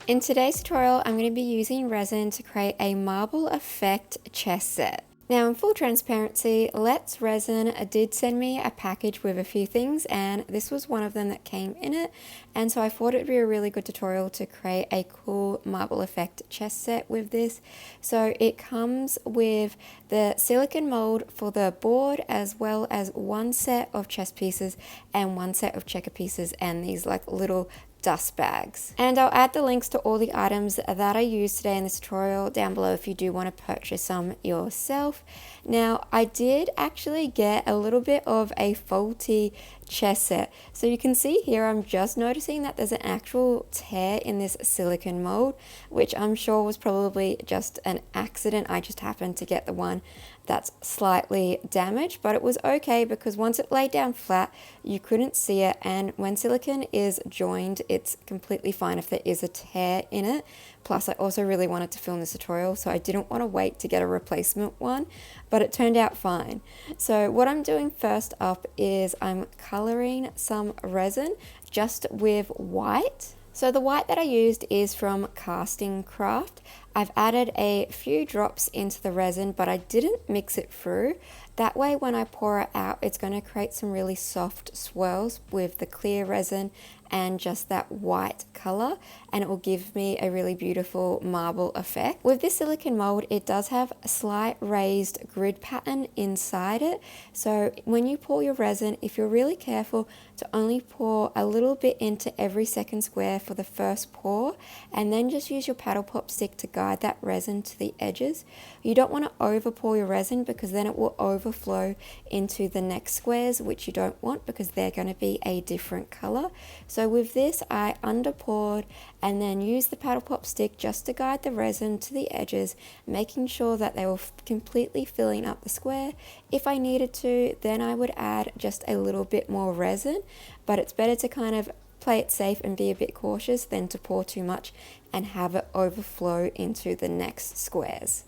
In today's tutorial, I'm going to be using resin to create a marble effect chess set. Now, in full transparency, Let's Resin did send me a package with a few things, and this was one of them that came in it. And so I thought it'd be a really good tutorial to create a cool marble effect chess set with this. So it comes with the silicone mold for the board, as well as one set of chess pieces and one set of checker pieces, and these like little dust bags. And I'll add the links to all the items that I used today in this tutorial down below if you do want to purchase some yourself. Now, I did actually get a little bit of a faulty chess set. So you can see here, I'm just noticing that there's an actual tear in this silicone mold, which I'm sure was probably just an accident. I just happened to get the one that's slightly damaged, but it was okay because once it laid down flat, you couldn't see it. And when silicone is joined, it's completely fine if there is a tear in it. Plus, I also really wanted to film this tutorial, so I didn't want to wait to get a replacement one, but it turned out fine. So what I'm doing first up is I'm coloring some resin just with white. So the white that I used is from Casting Craft. I've added a few drops into the resin, but I didn't mix it through. That way when I pour it out, it's going to create some really soft swirls with the clear resin and just that white color, and it will give me a really beautiful marble effect. With this silicone mold, it does have a slight raised grid pattern inside it. So when you pour your resin, if you're really careful to only pour a little bit into every second square for the first pour, and then just use your paddle pop stick to guide that resin to the edges. You don't want to over pour your resin because then it will overflow into the next squares, which you don't want because they're going to be a different color. So with this, I under poured and then used the paddle pop stick just to guide the resin to the edges, making sure that they were completely filling up the square. If I needed to, then I would add just a little bit more resin, but it's better to kind of play it safe and be a bit cautious than to pour too much and have it overflow into the next squares.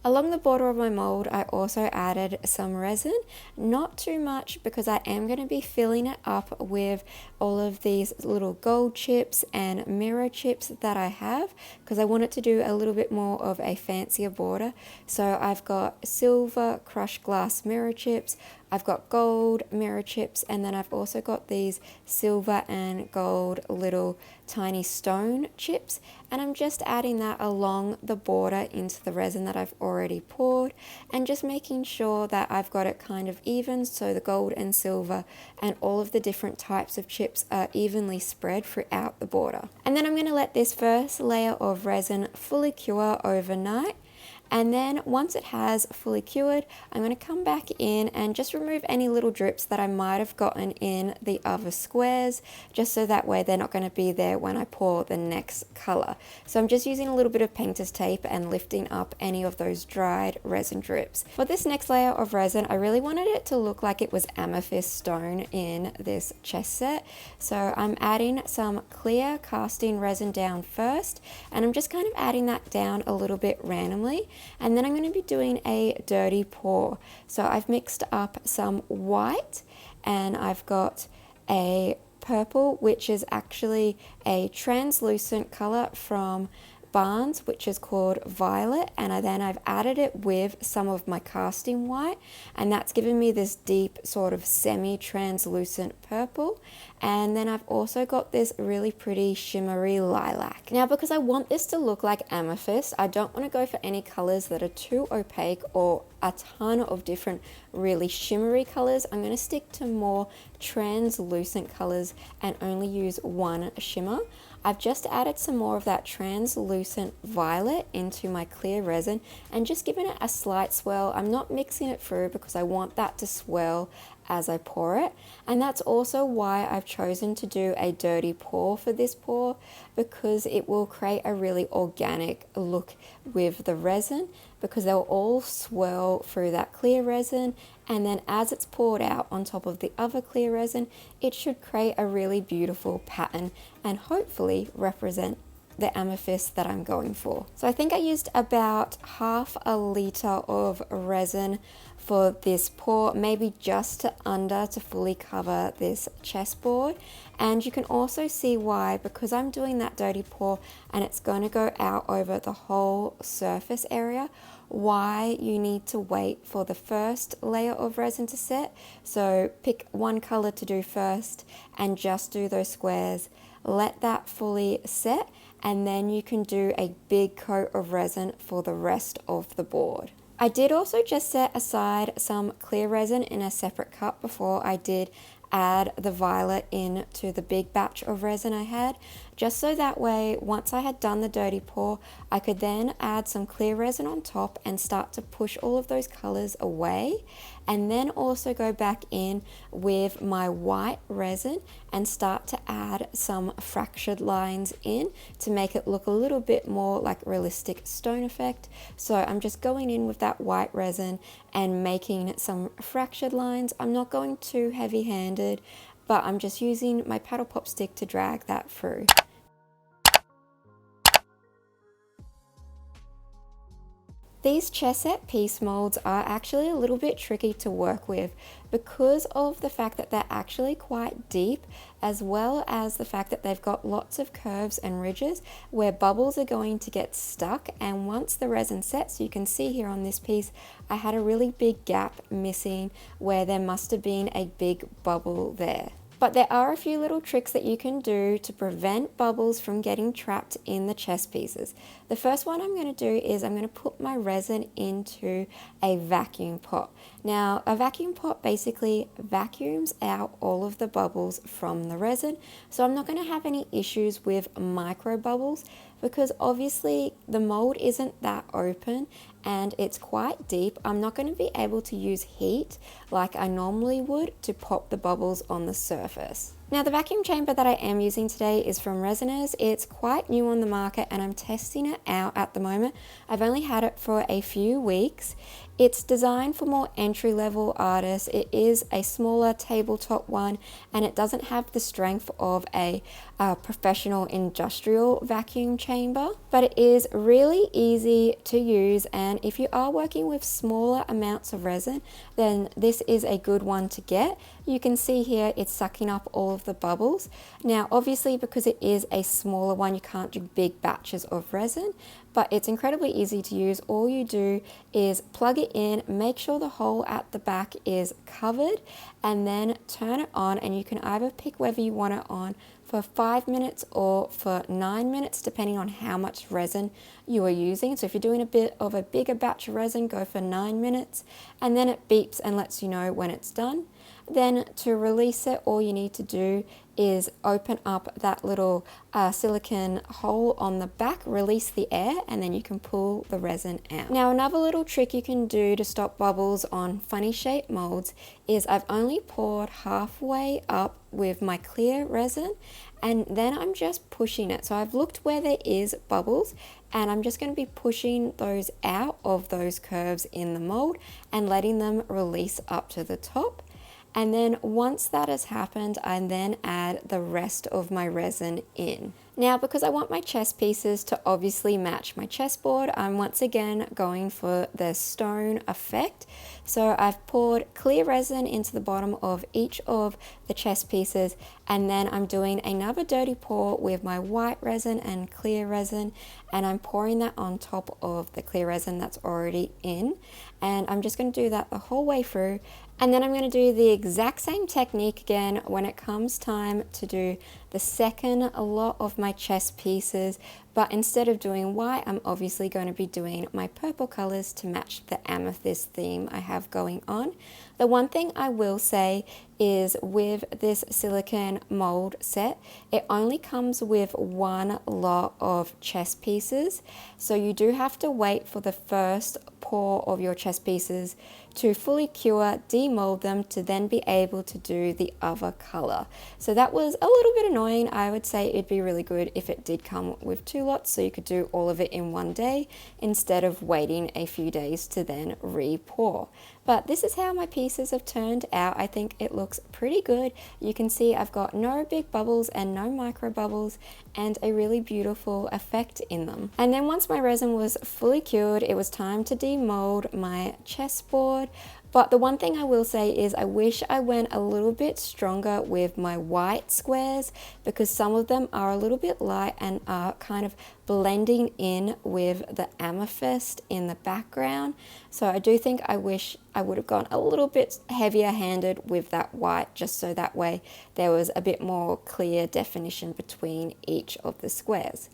Along the border of my mold, I also added some resin, not too much because I am going to be filling it up with all of these little gold chips and mirror chips that I have because I wanted to do a little bit more of a fancier border. So I've got silver crushed glass mirror chips, I've got gold mirror chips, and then I've also got these silver and gold little tiny stone chips, and I'm just adding that along the border into the resin that I've already poured, and just making sure that I've got it kind of even so the gold and silver and all of the different types of chips are evenly spread throughout the border. And then I'm going to let this first layer of resin fully cure overnight. And then once it has fully cured, I'm going to come back in and just remove any little drips that I might have gotten in the other squares, just so that way they're not going to be there when I pour the next color. So I'm just using a little bit of painter's tape and lifting up any of those dried resin drips. For this next layer of resin, I really wanted it to look like it was amethyst stone in this chess set. So I'm adding some clear casting resin down first, and I'm just kind of adding that down a little bit randomly. And then I'm going to be doing a dirty pour. So I've mixed up some white, and I've got a purple, which is actually a translucent color from Barnes, which is called Violet, and then I've added it with some of my casting white, and that's given me this deep sort of semi-translucent purple. And then I've also got this really pretty shimmery lilac. Now, because I want this to look like amethyst, I don't want to go for any colors that are too opaque or a ton of different really shimmery colors. I'm going to stick to more translucent colors and only use one shimmer. I've just added some more of that translucent violet into my clear resin and just given it a slight swirl. I'm not mixing it through because I want that to swirl as I pour it, and that's also why I've chosen to do a dirty pour for this pour, because it will create a really organic look with the resin, because they'll all swirl through that clear resin, and then as it's poured out on top of the other clear resin, it should create a really beautiful pattern and hopefully represent the amethyst that I'm going for. So I think I used about half a liter of resin for this pour, maybe just under to fully cover this chessboard. And you can also see why, because I'm doing that dirty pour and it's going to go out over the whole surface area, why you need to wait for the first layer of resin to set. So pick one color to do first and just do those squares, let that fully set, and then you can do a big coat of resin for the rest of the board. I did also just set aside some clear resin in a separate cup before I did add the violet into the big batch of resin I had, just so that way once I had done the dirty pour, I could then add some clear resin on top and start to push all of those colors away, and then also go back in with my white resin and start to add some fractured lines in to make it look a little bit more like realistic stone effect. So I'm just going in with that white resin and making some fractured lines. I'm not going too heavy-handed, but I'm just using my paddle pop stick to drag that through. These chess set piece molds are actually a little bit tricky to work with because of the fact that they're actually quite deep, as well as the fact that they've got lots of curves and ridges where bubbles are going to get stuck. And once the resin sets, you can see here on this piece, I had a really big gap missing where there must have been a big bubble there. But there are a few little tricks that you can do to prevent bubbles from getting trapped in the chess pieces. The first one I'm going to do is I'm going to put my resin into a vacuum pot. Now, a vacuum pot basically vacuums out all of the bubbles from the resin, so I'm not going to have any issues with micro bubbles, because obviously the mold isn't that open and it's quite deep. I'm not going to be able to use heat like I normally would to pop the bubbles on the surface. Now, the vacuum chamber that I am using today is from Resiners. It's quite new on the market and I'm testing it out at the moment. I've only had it for a few weeks. It's designed for more entry-level artists. It is a smaller tabletop one and it doesn't have the strength of a professional industrial vacuum chamber, but it is really easy to use, and if you are working with smaller amounts of resin, then this is a good one to get. You can see here it's sucking up all of the bubbles. Now obviously because it is a smaller one, you can't do big batches of resin, but it's incredibly easy to use. All you do is plug it in, make sure the hole at the back is covered, and then turn it on, and you can either pick whether you want it on for 5 minutes or for 9 minutes, depending on how much resin you are using. So if you're doing a bit of a bigger batch of resin, go for 9 minutes, and then it beeps and lets you know when it's done. Then to release it, all you need to do is open up that little silicone hole on the back, release the air, and then you can pull the resin out. Now, another little trick you can do to stop bubbles on funny shaped molds is I've only poured halfway up with my clear resin, and then I'm just pushing it. So I've looked where there is bubbles, and I'm just going to be pushing those out of those curves in the mold and letting them release up to the top. And then once that has happened, I then add the rest of my resin in. Now, because I want my chess pieces to obviously match my chessboard, I'm once again going for the stone effect. So I've poured clear resin into the bottom of each of the chess pieces, and then I'm doing another dirty pour with my white resin and clear resin, and I'm pouring that on top of the clear resin that's already in. And I'm just going to do that the whole way through. And then I'm going to do the exact same technique again when it comes time to do the second lot of my chess pieces, but instead of doing white, I'm obviously going to be doing my purple colors to match the amethyst theme I have going on. The one thing I will say is with this silicone mold set, it only comes with one lot of chess pieces. So you do have to wait for the first pour of your chess pieces to fully cure, demold them, to then be able to do the other color. So that was a little bit annoying. I would say it'd be really good if it did come with two 2 lots, so you could do all of it in one day instead of waiting a few days to then re-pour. But this is how my pieces have turned out. I think it looks pretty good. You can see I've got no big bubbles and no micro bubbles, and a really beautiful effect in them. And then once my resin was fully cured, it was time to demold my chessboard. But the one thing I will say is I wish I went a little bit stronger with my white squares, because some of them are a little bit light and are kind of blending in with the amethyst in the background. So I do think I wish I would have gone a little bit heavier handed with that white, just so that way there was a bit more clear definition between each of the squares.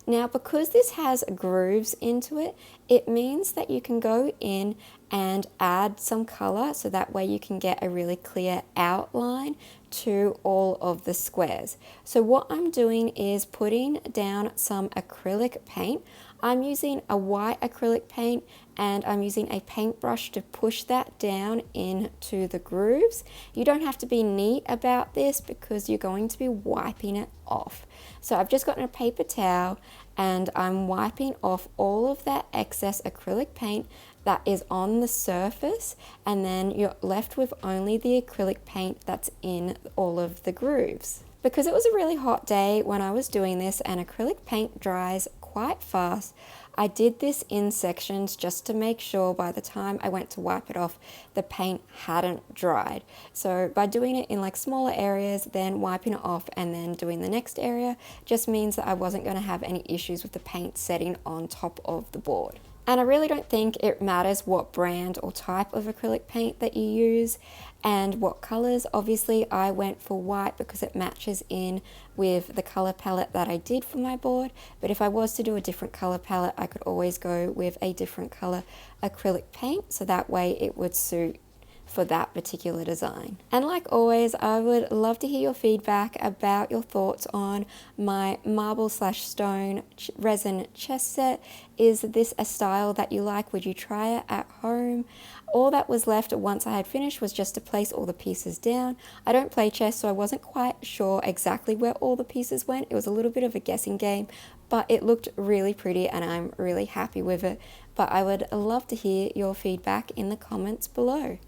Now, because this has grooves into it, it means that you can go in and add some color, so that way you can get a really clear outline to all of the squares. So what I'm doing is putting down some acrylic paint. I'm using a white acrylic paint, and I'm using a paintbrush to push that down into the grooves. You don't have to be neat about this because you're going to be wiping it off. So I've just gotten a paper towel and I'm wiping off all of that excess acrylic paint that is on the surface, and then you're left with only the acrylic paint that's in all of the grooves. Because it was a really hot day when I was doing this and acrylic paint dries quite fast, I did this in sections just to make sure by the time I went to wipe it off, the paint hadn't dried. So by doing it in like smaller areas, then wiping it off and then doing the next area just means that I wasn't going to have any issues with the paint setting on top of the board. And I really don't think it matters what brand or type of acrylic paint that you use and what colors. Obviously, I went for white because it matches in with the color palette that I did for my board. But if I was to do a different color palette, I could always go with a different color acrylic paint, so that way it would suit for that particular design. And like always, I would love to hear your feedback about your thoughts on my marble/stone resin chess set. Is this a style that you like? Would you try it at home? All that was left once I had finished was just to place all the pieces down. I don't play chess, so I wasn't quite sure exactly where all the pieces went. It was a little bit of a guessing game, but it looked really pretty and I'm really happy with it. But I would love to hear your feedback in the comments below.